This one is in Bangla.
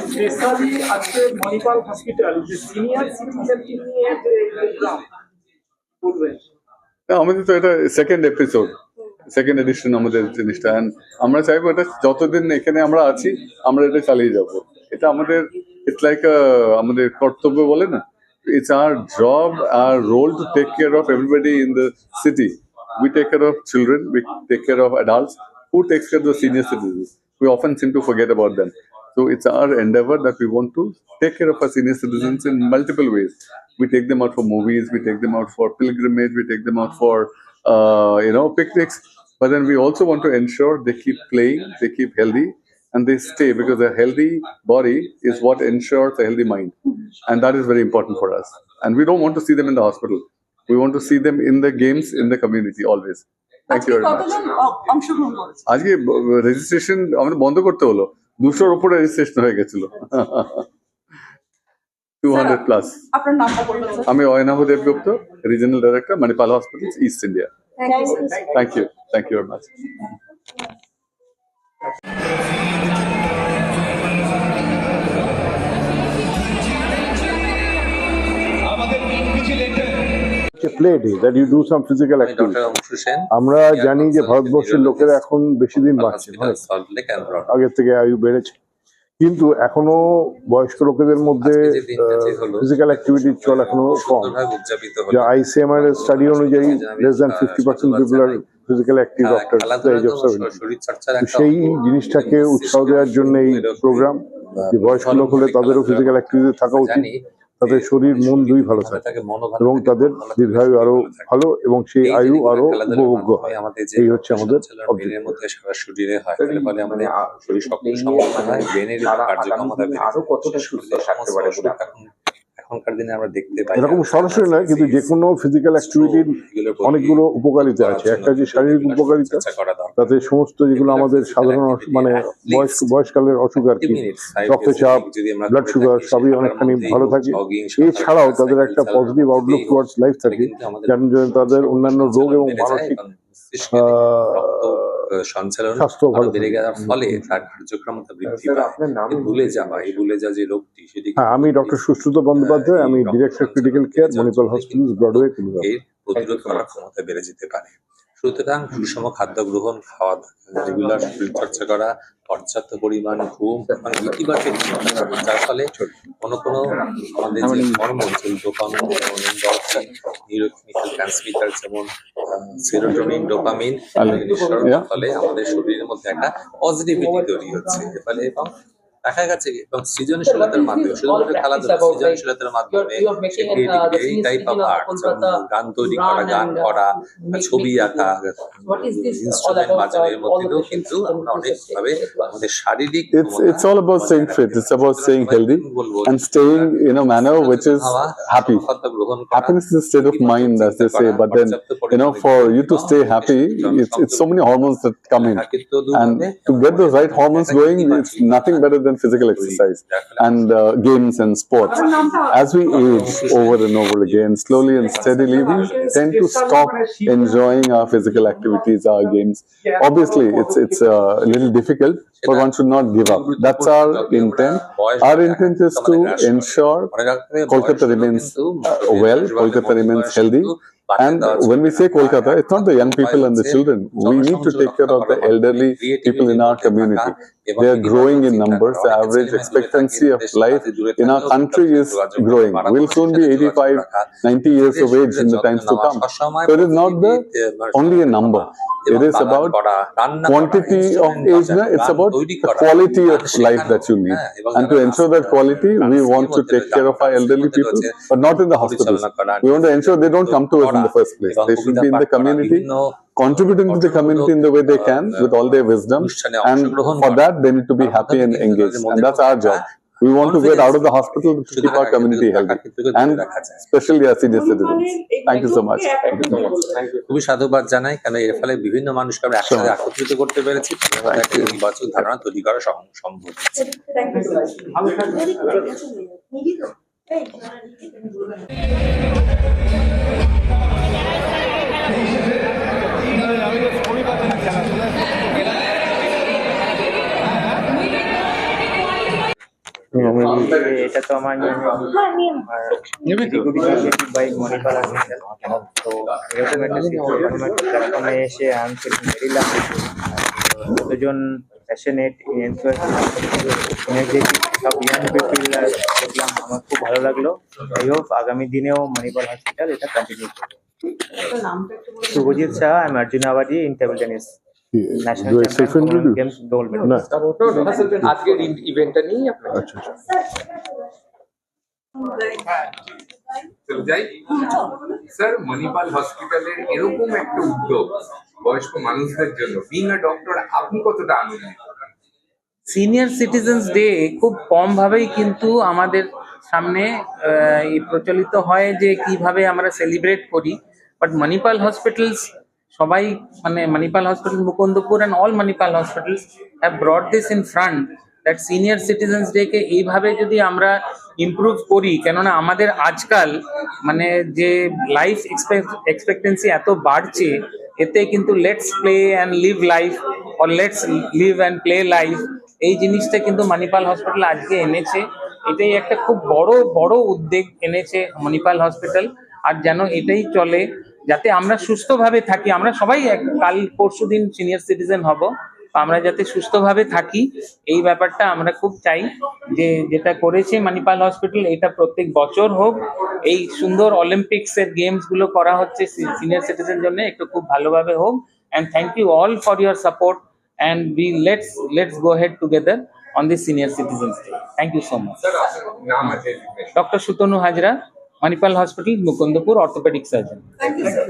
স্পেশালি আজকে মণিপাল হসপিটাল যে সিনিয়র সিটিজেনকে নিয়ে যে প্রোগ্রাম বলবেন। আমাদের তো এটা সেকেন্ড এডিশন আমাদের জিনিসটা, আমরা চাইবো এটা যতদিন এখানে আমরা আছি আমরা এটা চালিয়ে যাব। এটা আমাদের ইটস লাইক আমাদের কর্তব্য বলে না, it's our job, our role to take care of everybody in the city. We take care of children, we take care of adults. Who takes care of the senior citizens? We often seem to forget about them. So it's our endeavor that we want to take care of our senior citizens in multiple ways. We take them out for movies, we take them out for pilgrimage, we take them out for picnics. But then we also want to ensure they keep playing, they keep healthy, and they stay, because a healthy body is what ensures a healthy mind. And that is very important for us. And we don't want to see them in the hospital. We want to see them in the games, in the community, always. Thank you very much. আজকে রেজিস্ট্রেশন আমাদের বন্ধ করতে হলো, 200-র উপরে রেজিস্ট্রেশন হয়ে গেছিল। 200 প্লাস। আপনার নামটা বলবেন স্যার? আমি Ayanabh Debgupta, regional director, Manipal hospitals, East India. Thank you very much. Play day that you do some physical activity. আমরা জানি যে ভারতবর্ষের লোকেরা এখন বেশি দিন বাঁচছে, আগের থেকে আয়ু বেড়েছে, কিন্তু এখনো বয়স্ক লোকেদের মধ্যে ফিজিক্যাল অ্যাক্টিভিটির চল এখনো কম। যা আইসিএমআর এর স্টাডি অনুযায়ী less than 50% people are physically active after the age of 70. সেই জিনিসটাকে উৎসাহ দেওয়ার জন্য এই প্রোগ্রাম, যে বয়স্ক লোক হলে তাদেরও ফিজিক্যাল অ্যাক্টিভিটি থাকা উচিত, তাদের শরীর মন দুই ভালো থাকে এবং তাদের দীর্ঘায়ু আরো ভালো এবং সেই আয়ু আরো উপভোগ্য হয়। এই হচ্ছে আমাদের মধ্যে সারা শরীরে হয়, ফলে আমাদের শরীর শক্তি সমর্থন হয়, ব্রেনের কার্যক্ষমতা আরো কতটা সুস্থ থাকতে পারে এখনকার দিনে আমরা দেখতে পাই। এরকম সরাসরি নয়, কিন্তু যে কোনো ফিজিক্যাল অ্যাক্টিভিটির অনেকগুলো উপকারিতা আছে। একটা যে শারীরিক উপকারিতা, তাতে সমস্ত যেগুলো আমাদের সাধারণ মানে বয়সকালের অসুখ আর কি, রক্তচাপ, ব্লাড সুগার সবই অনেকখানি ভালো থাকে। এছাড়াও তাদের একটা পজিটিভ আউটলুক টুয়ার্ডস লাইফ থাকে, যার জন্য তাদের অন্যান্য রোগ এবং মানসিক স্বাস্থ্য ভালো বেড়ে যাওয়ার ফলে তার কার্যক্ষমতা বৃদ্ধি পায়। ভুলে যাওয়া যে রোগটি, সেটি আমি ডক্টর সুশ্রুত বন্দ্যোপাধ্যায়, আমি director critical care, Manipal hospital, Broadway, Kolkata. এর প্রতিরোধ করার ক্ষমতা বেড়ে যেতে পারে। সুতরাং সুষম খাদ্য গ্রহণ, খাওয়া, রেগুলার শরীরচর্চা করা, পর্যাপ্ত পরিমাণ ঘুম এবং ইতিবাচক চিন্তা, যার ফলে কোনো আমাদের যে হরমোন, ডোপামিন, নিউরোকেমিক্যাল ট্রান্সমিটার যেমন সেরোটোনিন, ডোপামিন নিঃসরণের ফলে আমাদের শরীরের মধ্যে একটা পজিটিভিটি তৈরি হচ্ছে। ফলে এবং দেখা গেছে এবং সৃজনশীলতার মাধ্যমে, শুধুমাত্র খেলাধুলা, সৃজনশীলতার মাধ্যমে এই টাইপ অফ আর্ট, গান তৈরি করা, গান করা, ছবি আঁকা, ইনস্ট্রুমেন্ট বাজানো, এর মধ্যেও কিন্তু আমরা অনেকভাবে আমাদের শারীরিক it's all about staying fit, it's about staying healthy and staying in a manner which is happy. Happiness is a state of mind, as they say, but then for you to stay happy, it's so many hormones that come in, and to get those right hormones going, it's nothing better than physical exercise and games and sports. As we age over and over again, slowly and steadily, we tend to stop enjoying our physical activities, our games. Obviously, it's a little difficult, but one should not give up. That's our intent. Our intent is to ensure Kolkata remains well, Kolkata remains healthy. And when we say Kolkata, it's not the young people and the children. We need to take care of the elderly people in our community. They are growing in numbers. The average expectancy of life in our country is growing. We'll soon be 85, 90 years of age in the times to come. So it is not only a number. It is about quantity of age, it's about the quality of life that you lead. And to ensure that quality, we want to take care of our elderly people, but not in the hospitals. We want to ensure they don't come to us in the first place. They should be in the community, contributing to the community in the way they can with all their wisdom. And for that, they need to be happy and engaged. And that's our job. We want to get out of the hospital to keep our community healthy, and especially our senior citizens. Thank you so much. খুবই সাধুবাদ জানাই, কারণ এর ফলে বিভিন্ন মানুষকে আমরা একসাথে একত্রিত করতে পেরেছি, একটা ইতিবাচক ধারণা তৈরি করা সম্ভব হচ্ছে। এটা তো আমার বাই মণিপাল হসপিটাল। তো এরকম একটা প্ল্যাটফর্মে এসে আমি ফিলিং ভেরি লাকি। দুজন প্যাশনেট এনার্জেটিক সব ইয়াং পিপল দেখলাম, আমার খুব ভালো লাগলো। আই হোপ আগামী দিনেও মণিপাল হসপিটাল এটা কন্টিনিউ করবে। শুভজিৎ শাহ, আই এম অর্জুন আবাদি in table tennis national Do I self-introduce? Champion games gold medal. না আজকের ইভেন্টটা নিয়ে আপনার আচ্ছা আচ্ছা চলে যাই স্যার, মণিপাল হসপিটালের এরকম একটা উদ্যোগ বয়স্ক মানুষদের জন্য, বিং আ ডক্টর, আপনি কতটা আনন্দিত? সিনিয়র সিটিজেন্স ডে খুব কম ভাবেই কিন্তু আমাদের সামনে এই প্রচলিত হয় যে কিভাবে আমরা সেলিব্রেট করি, বাট মণিপাল হসপিটালস সবাই মানে Manipal hospital Mukundapur and all Manipal hospitals have ব্রট this in front that senior citizens ডেকে এইভাবে যদি আমরা ইমপ্রুভ করি, কেননা আমাদের আজকাল মানে যে লাইফ এক্সপেক্টেন্সি এত বাড়ছে, এতে কিন্তু let's play and live life or let's live and play life, এই জিনিসটা কিন্তু মণিপাল হসপিটাল আজকে এনেছে। এটাই একটা খুব বড় উদ্যোগ এনেছে মণিপাল হসপিটাল। আর যেন এটাই চলে, যাতে আমরা সুস্থভাবে থাকি। আমরা সবাই কাল পরশু দিন সিনিয়র সিটিজেন হব, আমরা যাতে সুস্থভাবে থাকি এই ব্যাপারটা আমরা খুব চাই। যে যেটা করেছে মণিপাল হসপিটাল, এটা প্রত্যেক বছর হোক। এই সুন্দর অলিম্পিক্সের গেমসগুলো করা হচ্ছে সিনিয়র সিটিজেন জন্য, একটু খুব ভালোভাবে হোক। And thank you all for your support, and let's go ahead together on this senior citizens day. Thank you so much. Sir, নাম আছে Dr. Sutonu Hajra, Manipal Hospital, Mukundapur, orthopedic surgeon. Thank you sir.